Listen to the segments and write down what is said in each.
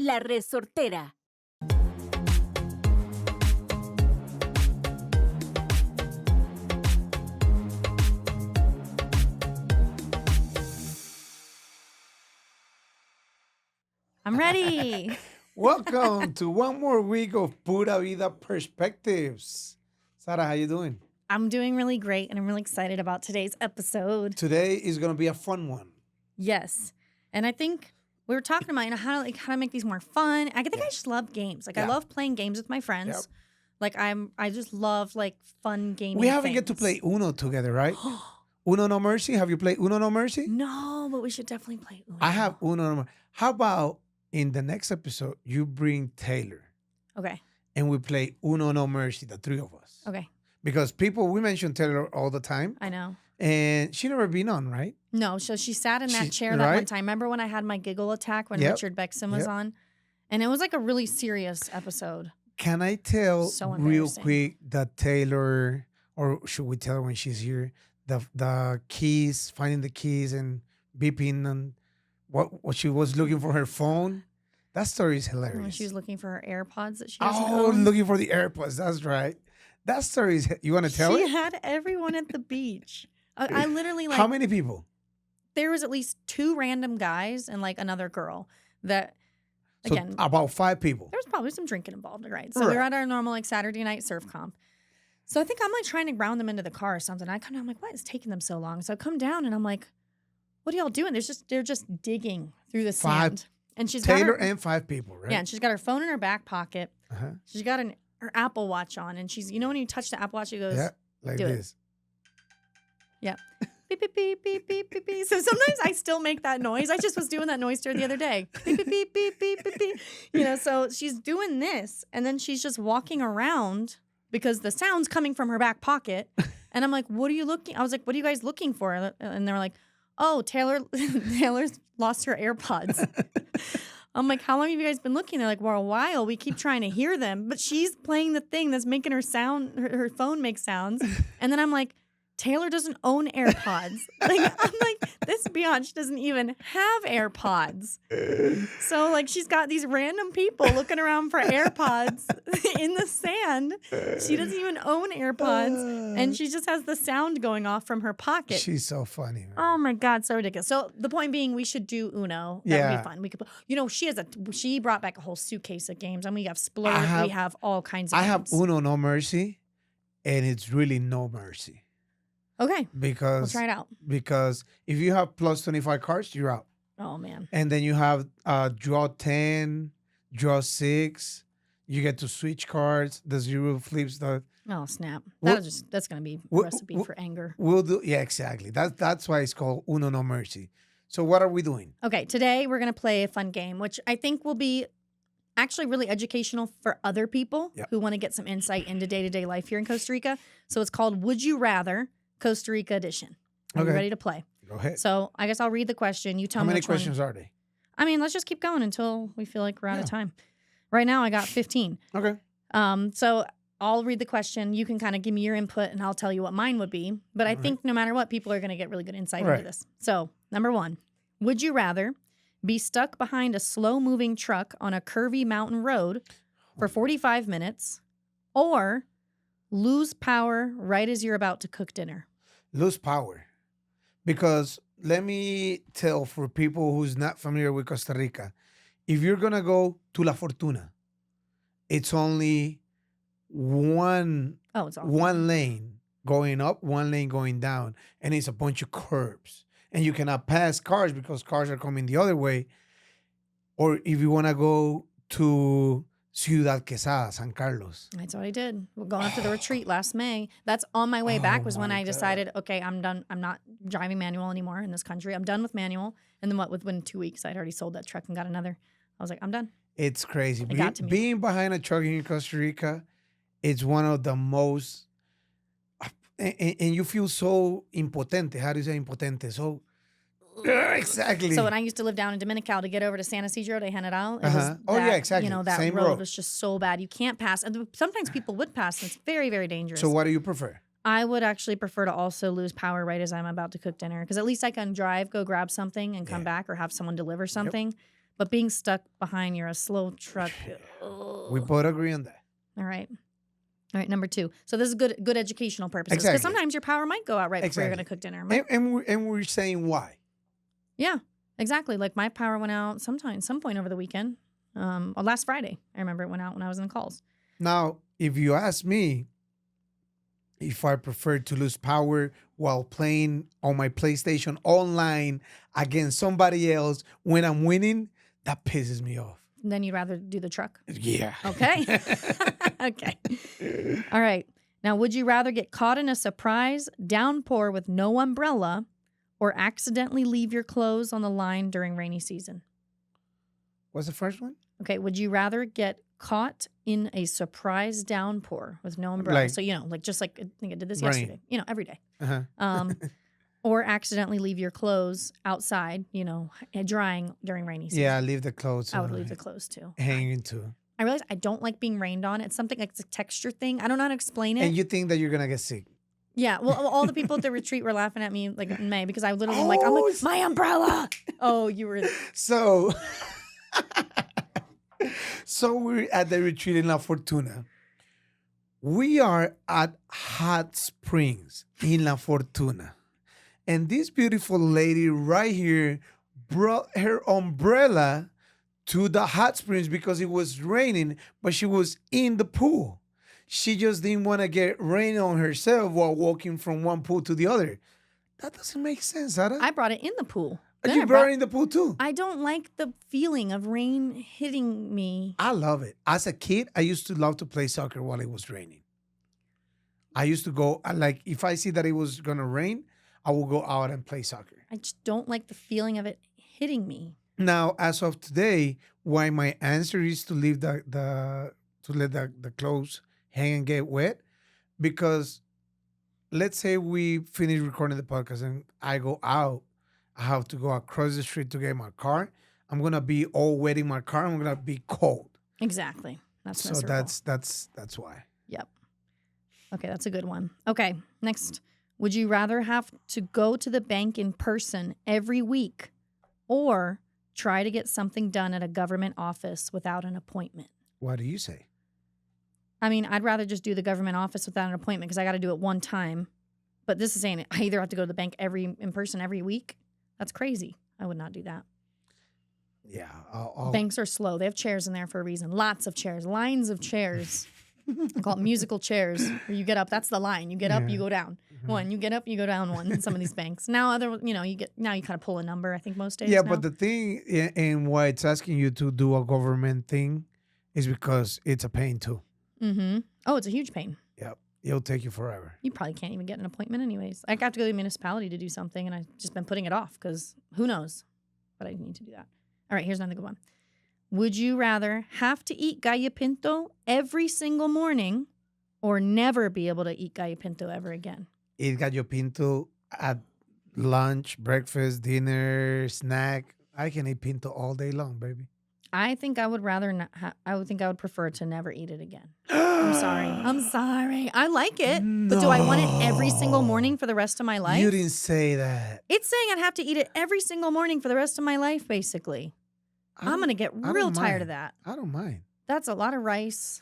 La Resortera. I'm ready. Welcome to one more week of Pura Vida Perspectives. Sarah, how you doing? I'm doing really great, and I'm really excited about today's episode. Today is going to be a fun one. Yes. And I think we were talking about how to make these more fun. I think I just love games. I love playing games with my friends. Yep. I just love fun gaming. We haven't get to play Uno together, right? Uno No Mercy. Have you played Uno No Mercy? No, but we should definitely play Uno. I have Uno No Mercy. How about in the next episode, you bring Taylor. Okay. And we play Uno No Mercy, the three of us. Okay. Because we mention Taylor all the time. I know. And she never been on, right? No, so she sat in that chair that one time. Remember when I had my giggle attack when Richard Bexon was on? And it was like a really serious episode. Can I tell real quick that Taylor, or should we tell her when she's here, the keys, finding the keys and beeping and what she was looking for her phone? That story is hilarious. When she was looking for her AirPods that she doesn't own. Oh, looking for the AirPods. That's right. That story is, you want to tell it? She had everyone at the beach. I literally How many people? There was at least 2 random guys and another girl that, again. So about 5 people. There was probably some drinking involved, right? So we were at our normal Saturday night surf comp. So I think I'm trying to ground them into the car or something. I'm like, what is taking them so long? So I come down and I'm like, what are y'all doing? They're just digging through the sand. And she's Taylor and 5 people, right? Yeah, and she's got her phone in her back pocket. Uh-huh. She's got her Apple Watch on, and she's, when you touch the Apple Watch, she goes, like do this. Yeah. Beep, beep, beep, beep, beep, beep, beep. So sometimes I still make that noise. I just was doing that noise to her the other day. Beep, beep, beep, beep, beep, beep, beep. So she's doing this, and then she's just walking around because the sound's coming from her back pocket. And I'm like, what are you looking? I was like, what are you guys looking for? And they're like, oh, Taylor's lost her AirPods. I'm like, how long have you guys been looking? They're like, well, a while. We keep trying to hear them, but she's playing the thing that's making her sound. Her phone makes sounds, and then I'm like, Taylor doesn't own AirPods. I'm like, this biatch doesn't even have AirPods. So she's got these random people looking around for AirPods in the sand. She doesn't even own AirPods, and she just has the sound going off from her pocket. She's so funny, man. Oh my God, so ridiculous. So the point being, we should do Uno. That would be fun. We could, she brought back a whole suitcase of games, and we have Splurge. We have all kinds of games. I have Uno No Mercy, and it's really no mercy. Okay. Because we'll try it out. Because if you have plus 25 cards, you're out. Oh man. And then you have draw 10, draw 6. You get to switch cards. The 0 flips the. Oh snap! That's gonna be a recipe for anger. We'll do exactly. That's why it's called Uno No Mercy. So what are we doing? Okay, today we're gonna play a fun game, which I think will be actually really educational for other people who want to get some insight into day-to-day life here in Costa Rica. So it's called Would You Rather Costa Rica Edition. Are you ready to play? Go ahead. So I guess I'll read the question. You tell me how many which questions one. are they? I mean, let's just keep going until we feel like we're out of time. Right now, I got 15. Okay. So I'll read the question. You can kind of give me your input, and I'll tell you what mine would be. But I think no matter what, people are going to get really good insight into this. So number 1, would you rather be stuck behind a slow-moving truck on a curvy mountain road for 45 minutes, or lose power right as you're about to cook dinner? Lose power. Because let me tell for people who's not familiar with Costa Rica, if you're going to go to La Fortuna, it's only one lane going up, one lane going down, and it's a bunch of curbs. And you cannot pass cars because cars are coming the other way. Or if you want to go to Ciudad Quesada, San Carlos. That's what I did. We're going up to the retreat last May. That's on my way back was when I decided, okay, I'm done. I'm not driving manual anymore in this country. I'm done with manual. And then within 2 weeks, I'd already sold that truck and got another. I was like, I'm done. It's crazy. Being behind a truck in Costa Rica, it's one of the most, and you feel so impotente. How do you say impotente? So, exactly. So when I used to live down in Dominical, to get over to San Isidro de General, exactly. That Same road was just so bad. You can't pass. And sometimes people would pass, and it's very, very dangerous. So what do you prefer? I would actually prefer to also lose power right as I'm about to cook dinner, because at least I can drive, go grab something, and come back, or have someone deliver something. But being stuck behind you're a slow truck. We both agree on that. All right. All right, number 2. So this is good educational purposes. Because Exactly. sometimes your power might go out right before you're Exactly. going to cook dinner. And we're saying why. Yeah, exactly. Like my power went out some point over the weekend. Or last Friday. I remember it went out when I was in the calls. Now, if you ask me if I prefer to lose power while playing on my PlayStation online against somebody else when I'm winning, that pisses me off. Then you'd rather do the truck? Yeah. Okay. Okay. All right. Now, would you rather get caught in a surprise downpour with no umbrella or accidentally leave your clothes on the line during rainy season? What's the first one? Okay. Would you rather get caught in a surprise downpour with no umbrella? Like- So, just like I think I did this Rain. yesterday, every day. Uh-huh. Or accidentally leave your clothes outside, drying during rainy season. Yeah, leave the clothes. I would leave the clothes too. hanging too. I realize I don't like being rained on. It's something like it's a texture thing. I don't know how to explain it. And you think that you're gonna get sick. Yeah, well, all the people at the retreat were laughing at me like in May because I literally I'm like, Oh, my umbrella. Oh, you were. So, so we're at the retreat in La Fortuna. We are at hot springs in La Fortuna. And this beautiful lady right here brought her umbrella to the hot springs because it was raining, but she was in the pool. She just didn't want to get rain on herself while walking from one pool to the other. That doesn't make sense, Sarah. I brought it in the pool. And Then you I brought it in the pool too. I don't like the feeling of rain hitting me. I love it. As a kid, I used to love to play soccer while it was raining. I used to go, if I see that it was going to rain, I will go out and play soccer. I just don't like the feeling of it hitting me. Now, as of today, why my answer is to leave to let the clothes hang and get wet, because let's say we finish recording the podcast and I go out, I have to go across the street to get my car. I'm gonna be all wet in my car. I'm gonna be cold. Exactly. That's So miserable. that's why. Yep. Okay, that's a good one. Okay, next. Would you rather have to go to the bank in person every week or try to get something done at a government office without an appointment? What do you say? I mean, I'd rather just do the government office without an appointment because I got to do it one time. But this is saying I either have to go to the bank in person every week. That's crazy. I would not do that. Yeah, I'll Banks are slow. They have chairs in there for a reason. Lots of chairs, lines of chairs. I call it musical chairs. Where you get up, that's the line. You get up, you go down. One, you get up, you go down one in some of these banks. Now you kind of pull a number, I think most days. Yeah, now. but the thing and why it's asking you to do a government thing is because it's a pain too. Mm-hmm. Oh, it's a huge pain. Yep. It'll take you forever. You probably can't even get an appointment anyways. I got to go to the municipality to do something, and I've just been putting it off because who knows? But I need to do that. All right, here's another good one. Would you rather have to eat gallo pinto every single morning or never be able to eat gallo pinto ever again? Eat gallo pinto at lunch, breakfast, dinner, snack. I can eat pinto all day long, baby. I think I would rather not. I would think I would prefer to never eat it again. I'm sorry. I'm sorry. I like it, but do I want it every single morning for the rest of my life? You didn't say that. It's saying I'd have to eat it every single morning for the rest of my life, basically. I'm going to get real tired of that. I don't mind. That's a lot of rice.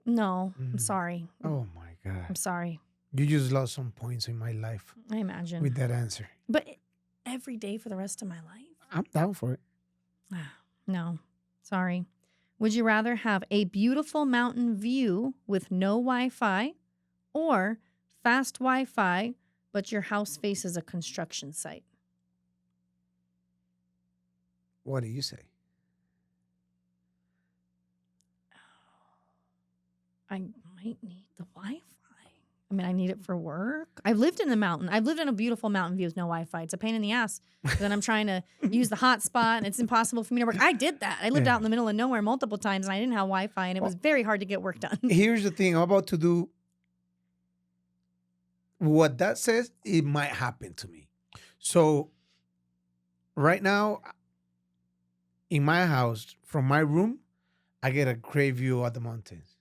No, I'm sorry. Oh my God. I'm sorry. You just lost some points in my life I imagine. with that answer. But every day for the rest of my life? I'm down for it. No, sorry. Would you rather have a beautiful mountain view with no Wi-Fi or fast Wi-Fi, but your house faces a construction site? What do you say? I might need the Wi-Fi. I mean, I need it for work. I've lived in the mountain. I've lived in a beautiful mountain view with no Wi-Fi. It's a pain in the ass. Then I'm trying to use the hotspot, and it's impossible for me to work. I did that. I lived out in the middle of nowhere multiple times, and I didn't have Wi-Fi, and it was very hard to get work done. Here's the thing. I'm about to do what that says. It might happen to me. So right now, in my house, from my room, I get a great view of the mountains.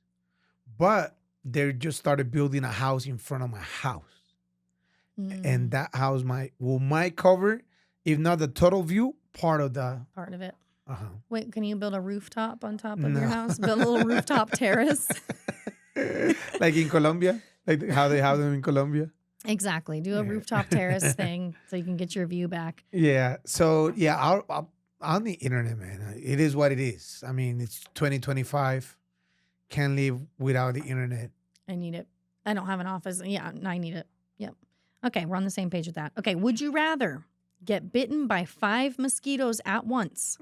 But they just started building a house in front of my house. And that house might cover, if not the total view, part of the. Part of it. Uh-huh. Wait, can you build a rooftop on top of No. your house? Build a little rooftop terrace? Like in Colombia, like how they have them in Colombia. Exactly. Do a rooftop terrace thing so you can get your view back. Yeah. So yeah, I'll on the internet, man. It is what it is. I mean, it's 2025. Can't live without the internet. I need it. I don't have an office. Yeah, I need it. Yep. Okay, we're on the same page with that. Okay, would you rather get bitten by 5 mosquitoes at once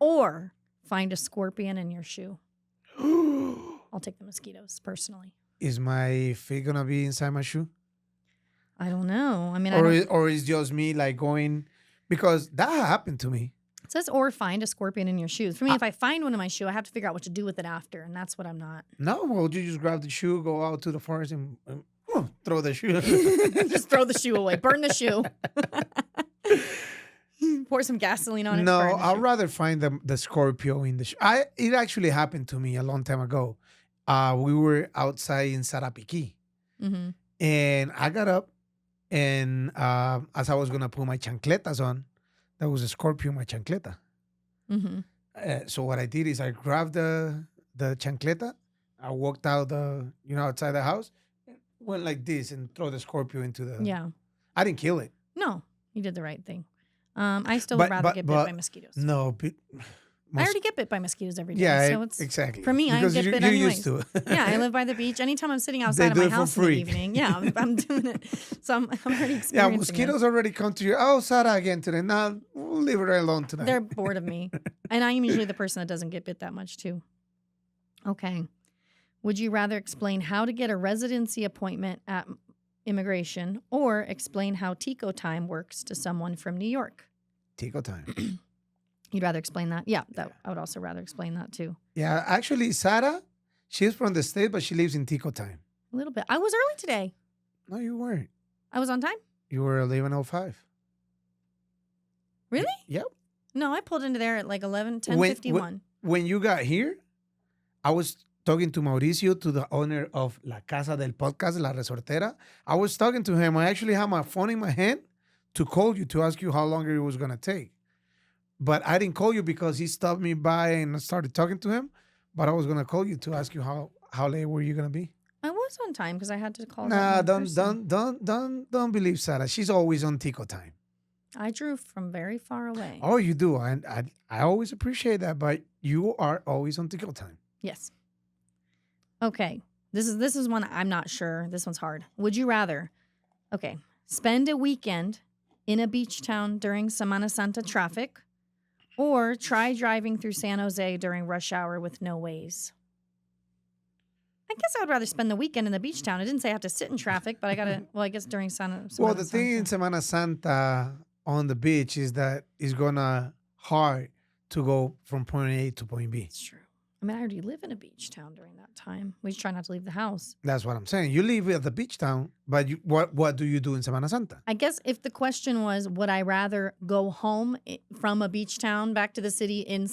or find a scorpion in your shoe? I'll take the mosquitoes personally. Is my feet gonna be inside my shoe? I don't know. I mean, Or is just me like going, because that happened to me. it says or find a scorpion in your shoes. For me, if I find one in my shoe, I have to figure out what to do with it after, and that's what I'm not. No, well, you just grab the shoe, go out to the forest, and throw the shoe. Just throw the shoe away. Burn the shoe. Pour some gasoline on it. No, burn the I'd shoe. rather find the Scorpio in the shoe. It actually happened to me a long time ago. We were outside in Sarapiquí, Mhm. and I got up, and as I was gonna put my chancletas on, there was a Scorpio in my chancleta. Mhm. So what I did is I grabbed the chancleta, I walked out outside the house, went like this and throw the Scorpio into the. Yeah. I didn't kill it. No, you did the right thing. I still would rather get bit by mosquitoes. No, I already get bit by mosquitoes every day. Yeah, so it's exactly. For me, because I get bit you're anyways. used to it. Yeah, I live by the beach. Anytime I'm sitting outside of do my it for house in the free. evening, yeah, I'm doing it. So I'm already experiencing Yeah, it. mosquitoes already come to you. Oh, Sarah again today. Now we'll leave her alone tonight. They're bored of me. And I'm usually the person that doesn't get bit that much too. Okay. Would you rather explain how to get a residency appointment at immigration or explain how Tico time works to someone from New York? Tico time. You'd rather explain that? Yeah, I would also rather explain that too. Yeah, actually, Sarah, she's from the state, but she lives in Tico time. A little bit. I was early today. No, you weren't. I was on time? You were 11:05. Really? Yep. No, I pulled into there at like 10:51. When you got here, I was talking to Mauricio, to the owner of La Casa del Podcast, La Resortera. I was talking to him. I actually had my phone in my hand to call you to ask you how long it was going to take. But I didn't call you because he stopped me by and I started talking to him. But I was going to call you to ask you how late were you going to be? I was on time because I had to call. Nah, that one person. don't believe Sarah. She's always on Tico time. I drew from very far away. Oh, you do. I always appreciate that, but you are always on Tico time. Yes. Okay. This is one I'm not sure. This one's hard. Would you rather, spend a weekend in a beach town during Semana Santa traffic or try driving through San Jose during rush hour with no ways? I guess I would rather spend the weekend in the beach town. I didn't say I have to sit in traffic, but I guess during Semana Well, the Santa. thing in Semana Santa on the beach is that it's gonna hard to go from point A to point B. It's true. I mean, I already live in a beach town during that time. We just try not to leave the house. That's what I'm saying. You live at the beach town, but what do you do in Semana Santa? I guess if the question was, would I rather go home from a beach town back to the city in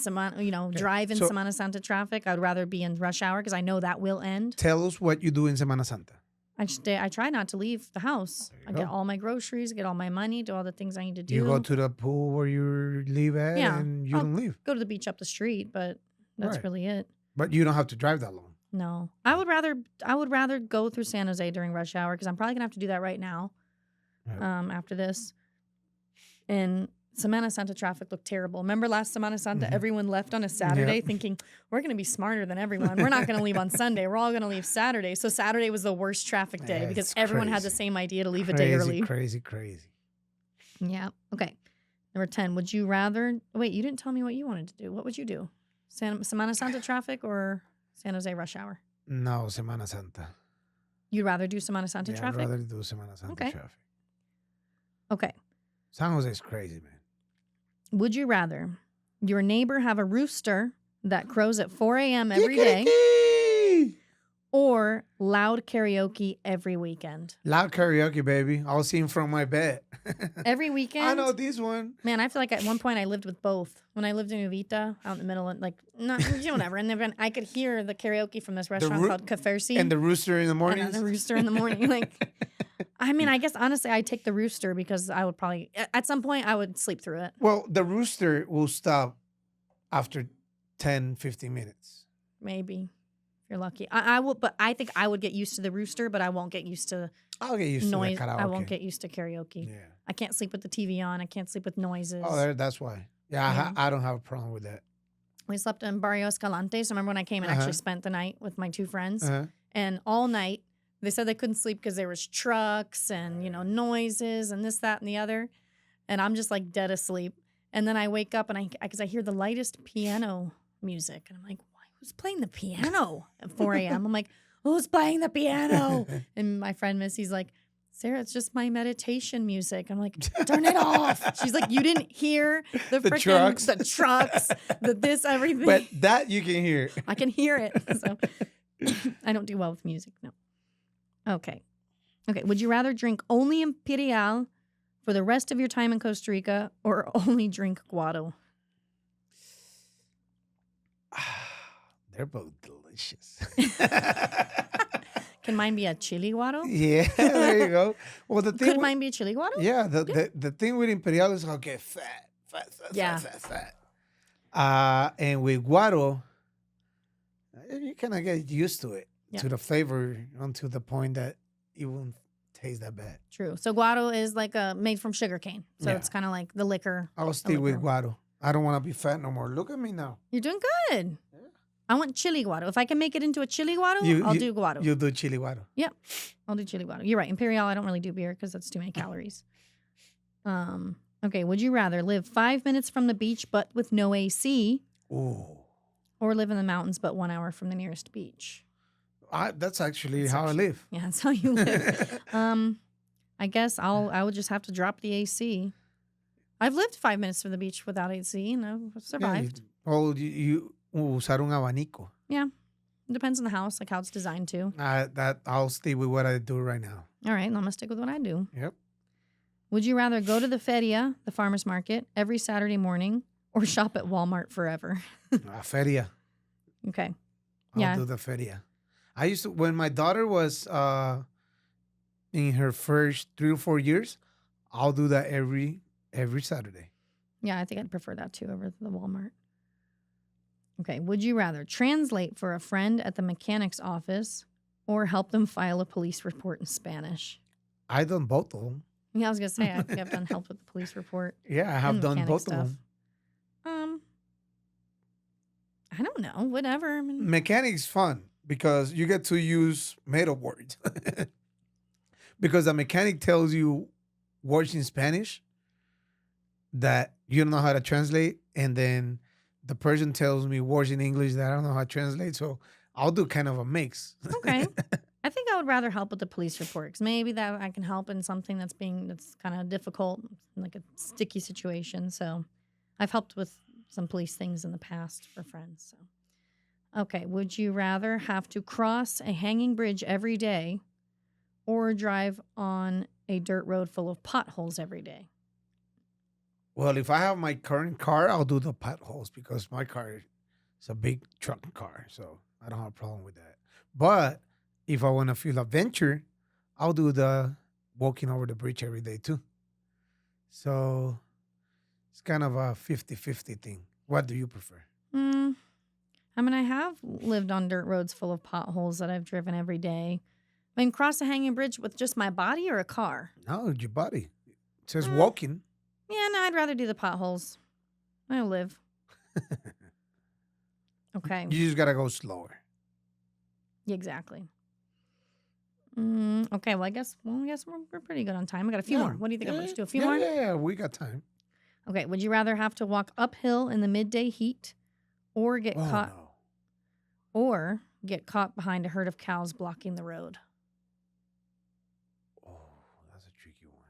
drive in Semana Santa traffic, I'd rather be in rush hour because I know that will end. Tell us what you do in Semana Santa. I try not to leave the house. I get all my groceries, get all my money, do all the things I need to do. You go to the pool where you live at, and you don't leave. Go to the beach up the street, but that's really it. But you don't have to drive that long. No, I would rather go through San Jose during rush hour because I'm probably gonna have to do that right now. Right. After this, and Semana Santa traffic looked terrible. Remember last Semana Santa, everyone left on a Saturday thinking we're gonna be smarter than everyone. We're not gonna leave on Sunday. We're all gonna leave Saturday. So Saturday was the worst traffic day because everyone had the same idea to leave a day early. Crazy. Yeah. Okay. Number 10. Would you rather? Wait, you didn't tell me what you wanted to do. What would you do? Semana Santa traffic or San Jose rush hour? No, Semana Santa. You'd rather do Semana Santa traffic? I'd rather do Semana Santa traffic. Okay. San Jose is crazy, man. Would you rather your neighbor have a rooster that crows at 4 a.m. every day or loud karaoke every weekend? Loud karaoke, baby. I'll sing from my bed. Every weekend? I know this one. Man, I feel like at one point I lived with both. When I lived in Uvita, out in the middle of whatever. And then I could hear the karaoke from this restaurant called Cafersi. And the rooster in the morning. The rooster in the morning. I mean, I guess honestly, I'd take the rooster because I would probably at some point I would sleep through it. Well, the rooster will stop after 10, 15 minutes. Maybe if you're lucky. I will, but I think I would get used to the rooster, but I won't get used to I'll get used noise. to the karaoke. I won't get used to karaoke. Yeah. I can't sleep with the TV on. I can't sleep with noises. Oh, that's why. Yeah, Yeah. I don't have a problem with that. We slept in Barrio Escalante. So remember when I came and actually spent the night with my two friends, and all night they said they couldn't sleep because there was trucks and noises and this, that, and the other, and I'm just like dead asleep. And then I wake up and because I hear the lightest piano music, and I'm like, who's playing the piano at 4 a.m.? I'm like, who's playing the piano? And my friend Missy's like, Sarah, it's just my meditation music. I'm like, turn it off. She's like, you didn't hear the trucks, the this, everything. But that you can hear. I can hear it. So I don't do well with music. No. Okay. Would you rather drink only Imperial for the rest of your time in Costa Rica or only drink Guado? They're both delicious. Can mine be a chili Guado? Yeah, there you go. Well, the thing Could mine be a chili Guado? Yeah, the thing with Imperial is I'll get fat. And with Guaro, you kind of get used to it, to the flavor, until the point that it won't taste that bad. True. So Guado is like made from sugar cane. So it's kind of like the liquor. I'll stay with Guaro. I don't want to be fat no more. Look at me now. You're doing good. Yeah. I want chili Guado. If I can make it into a chili Guado, I'll do Guado. You'll do chili Guado. Yep. I'll do chili Guado. You're right. Imperial, I don't really do beer because that's too many calories. Okay. Would you rather live 5 minutes from the beach but with no AC? Ooh. Or live in the mountains but 1 hour from the nearest beach? That's actually how I live. Yeah, that's how you live. I guess I would just have to drop the AC. I've lived 5 minutes from the beach without AC and I've survived. You usar un abanico. Yeah. It depends on the house, like how it's designed to. That I'll stay with what I do right now. All right, I'm going to stick with what I do. Yep. Would you rather go to the feria, the farmer's market, every Saturday morning or shop at Walmart forever? Feria. Okay. I'll do the feria. I used to, when my daughter was in her first 3 or 4 years, I'll do that every Saturday. Yeah, I think I'd prefer that too over the Walmart. Okay. Would you rather translate for a friend at the mechanic's office or help them file a police report in Spanish? I've done both of them. Yeah, I was going to say, I think I've done help with the police report. Yeah, I have done both of them. I don't know. Whatever. I mean, mechanic's fun because you get to use made-up words. Because the mechanic tells you words in Spanish that you don't know how to translate, and then the person tells me words in English that I don't know how to translate. So I'll do kind of a mix. Okay. I think I would rather help with the police report because maybe that I can help in something that's kind of difficult, like a sticky situation. So I've helped with some police things in the past for friends. So, okay. Would you rather have to cross a hanging bridge every day or drive on a dirt road full of potholes every day? Well, if I have my current car, I'll do the potholes because my car is a big truck car, so I don't have a problem with that. But if I want to feel adventure, I'll do the walking over the bridge every day too. So it's kind of a 50-50 thing. What do you prefer? I mean, I have lived on dirt roads full of potholes that I've driven every day. I mean, cross a hanging bridge with just my body or a car? No, your body. It says walking. Yeah, no, I'd rather do the potholes. I live. Okay. You just got to go slower. Exactly. Okay, well, I guess we're pretty good on time. I got a few more. What do you think? I'm going to do a few more? Yeah, we got time. Okay, would you rather have to walk uphill in the midday heat or get caught behind a herd of cows blocking the road? Oh, that's a tricky one.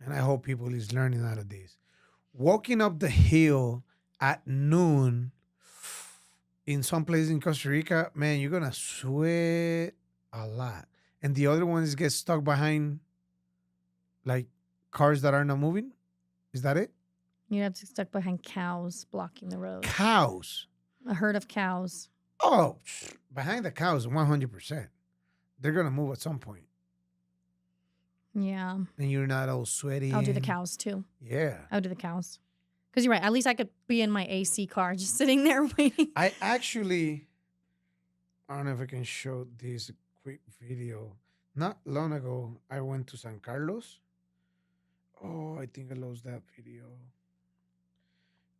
And I hope people is learning out of this. Walking up the hill at noon in some place in Costa Rica, man, you're going to sweat a lot. And the other one is get stuck behind like cars that are not moving. Is that it? You'd have to get stuck behind cows blocking the road. Cows? A herd of cows. Oh, behind the cows, 100%. They're going to move at some point. Yeah. and you're not all sweaty. I'll do the and- cows too. Yeah. I'll do the cows. Because you're right. At least I could be in my AC car just sitting there waiting. I don't know if I can show this quick video. Not long ago, I went to San Carlos. Oh, I think I lost that video.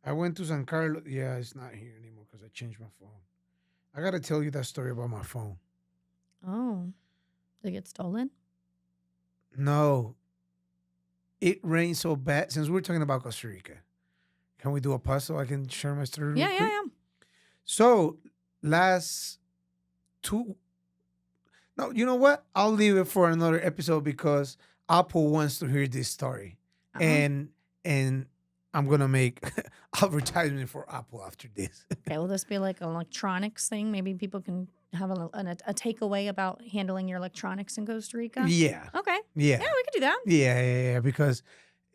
I went to San Carlos. Yeah, it's not here anymore because I changed my phone. I got to tell you that story about my phone. Oh. Did it get stolen? No, it rained so bad. Since we're talking about Costa Rica, can we do a pause so I can share my story? Real Yeah, quick? yeah, yeah. So last two, no, you know what? I'll leave it for another episode because Apple wants to hear this story, Uh-huh. and I'm gonna make advertisement for Apple after this. Okay, will this be like an electronics thing? Maybe people can have a takeaway about handling your electronics in Costa Rica? Yeah, Okay. yeah, Yeah, we could do that. yeah. Because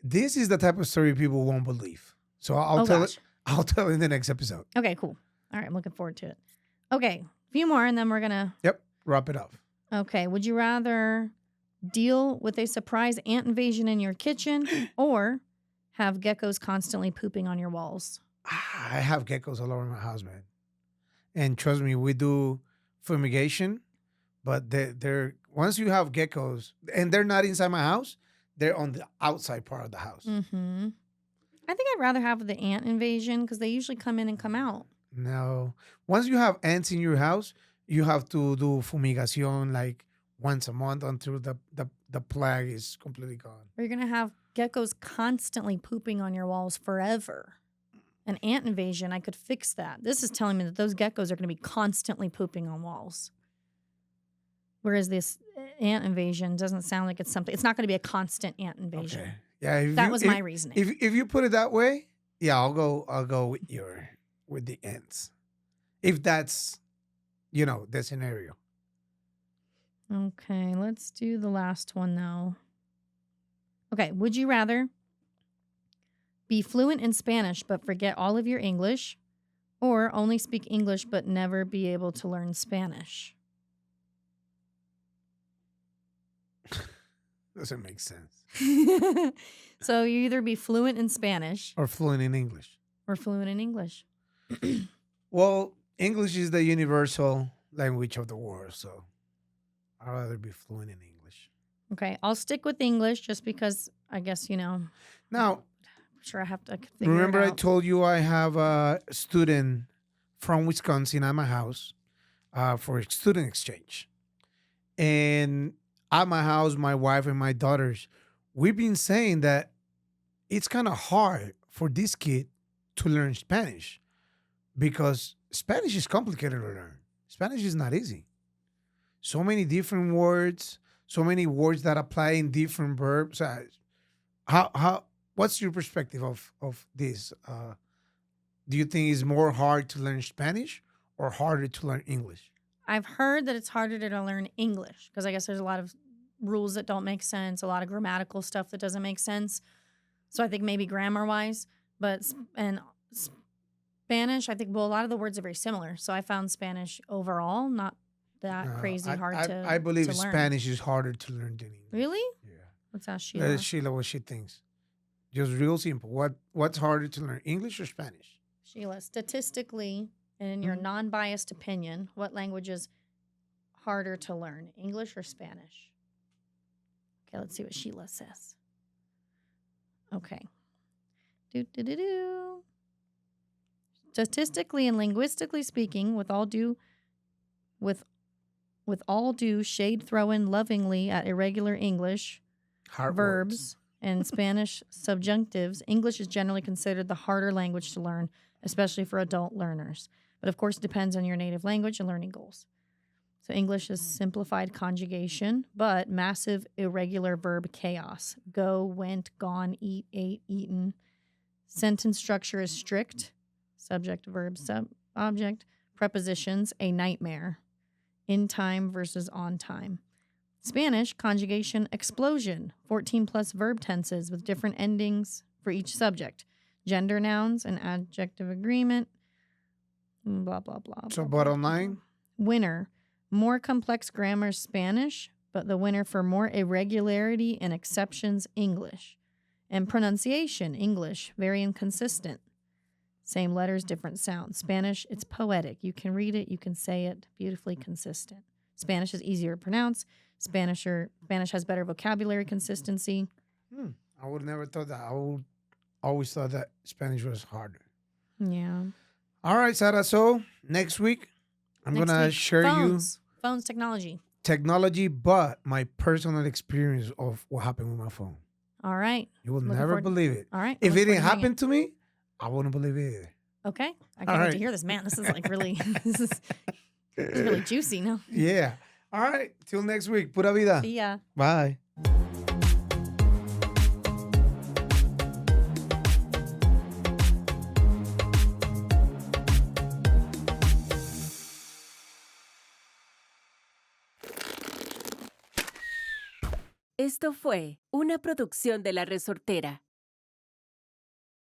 this is the type of story people won't believe. So I'll Oh, tell gosh. it. I'll tell it in the next episode. Okay, cool. All right, I'm looking forward to it. Okay, a few more and then we're going to... Yep, wrap it up. Okay, would you rather deal with a surprise ant invasion in your kitchen or have geckos constantly pooping on your walls? I have geckos all over my house, man. And trust me, we do fumigation, but they're once you have geckos and they're not inside my house, they're on the outside part of the house. Mm-hmm. I think I'd rather have the ant invasion because they usually come in and come out. No. Once you have ants in your house, you have to do fumigation like once a month until the plague is completely gone. Or you're going to have geckos constantly pooping on your walls forever. An ant invasion, I could fix that. This is telling me that those geckos are going to be constantly pooping on walls. Whereas this ant invasion doesn't sound like it's something. It's not going to be a constant ant invasion. Okay. Yeah, That was my reasoning. If you put it that way, yeah, I'll go with the ants. If that's the scenario. Okay, let's do the last one though. Okay, would you rather be fluent in Spanish but forget all of your English, or only speak English but never be able to learn Spanish? Doesn't make sense. So you either be fluent in Spanish Or fluent in English. or fluent in English. Well, English is the universal language of the world, so I'd rather be fluent in English. Okay, I'll stick with English just because I guess, Now, I'm sure I have to figure remember it I out. told you I have a student from Wisconsin at my house for student exchange. And at my house, my wife and my daughters, we've been saying that it's kind of hard for this kid to learn Spanish because Spanish is complicated to learn. Spanish is not easy. So many different words, so many words that apply in different verbs. What's your perspective of this? Do you think it's more hard to learn Spanish or harder to learn English? I've heard that it's harder to learn English because I guess there's a lot of rules that don't make sense, a lot of grammatical stuff that doesn't make sense. So I think maybe grammar-wise, and Spanish, I think, well, a lot of the words are very similar. So I found Spanish overall not that crazy hard to I believe to learn. Spanish is harder to learn than English. Really? Yeah. Let's ask Sheila. Sheila, what she thinks. Just real simple. What's harder to learn, English or Spanish? Sheila, statistically, and in your Mhm. non-biased opinion, what language is harder to learn, English or Spanish? Okay, let's see what Sheila says. Okay. Do. Statistically and linguistically speaking, with all due shade thrown lovingly at irregular English Hard verbs words. and Spanish subjunctives, English is generally considered the harder language to learn, especially for adult learners. But of course, it depends on your native language and learning goals. So English is simplified conjugation, but massive irregular verb chaos. Go, went, gone, eat, ate, eaten. Sentence structure is strict. Subject, verb, object. Prepositions, a nightmare. In time versus on time. Spanish, conjugation, explosion. 14 plus verb tenses with different endings for each subject. Gender nouns and adjective agreement. Blah, blah, blah. So blah, bottom blah, line? blah. Winner. More complex grammar Spanish, but the winner for more irregularity and exceptions, English. And pronunciation, English, very inconsistent. Same letters, different sounds. Spanish, it's poetic. You can read it, you can say it, beautifully consistent. Spanish is easier to pronounce. Spanish has better vocabulary consistency. I would never thought that. I would always thought that Spanish was harder. Yeah. All right, Sarah. So next week, I'm going to share Phones, technology. technology, but my personal experience of what happened with my phone. All right. You will never believe it. All right. If it didn't happen to me, I wouldn't believe it either. Okay. I can't wait to hear this. Man, this is like really, this is really juicy now. Yeah. All right. Till next week. Pura vida. See ya. Bye. Esto fue una producción de La Resortera.